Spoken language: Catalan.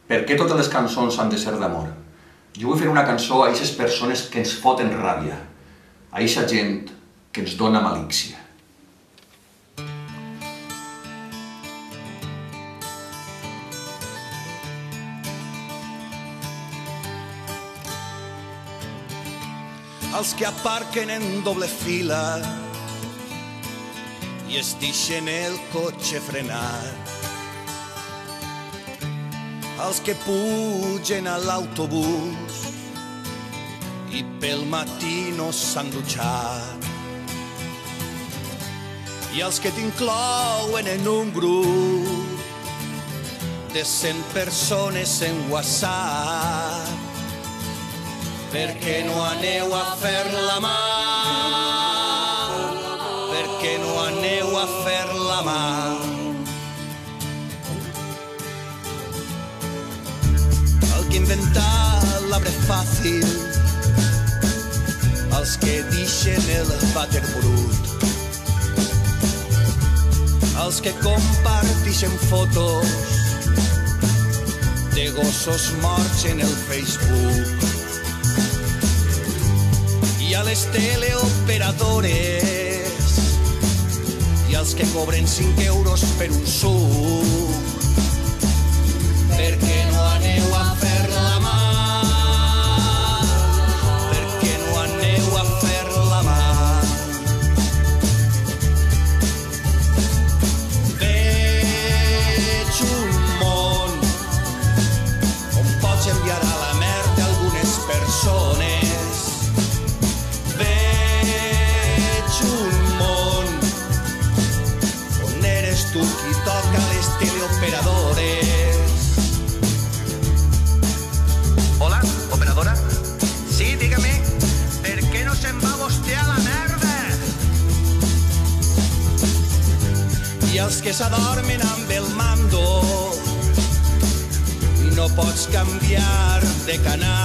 Per què totes les cançons han de ser d'amor? Jo vull fer una cançó a aquestes persones que ens foten ràbia, a aquesta gent que ens dona malícia. Els que aparquen en doble fila i es deixen el cotxe frenat, els que pugen a l'autobús i pel matí no s'han dutxat, i els que t'inclouen en un grup de 100 persones en WhatsApp. Per què no aneu a fer la mà? Per què no aneu a fer la mà? El que inventa l'arbre fàcil, els que deixen el vàter brut, els que comparteixen fotos de gossos morts en el Facebook, i a les teleoperadores i als que cobren 5 euros per un suc. Per què no aneu a fer la mà? Per què no aneu a fer la mà? Veig un món on pots enviar a la merda algunes persones. Tu qui toca les teleoperadores. Hola, operadora? Sí, dígame, ¿per qué no se'n va vostè a la merda? I els que s'adormen amb el mando, no pots canviar de canal.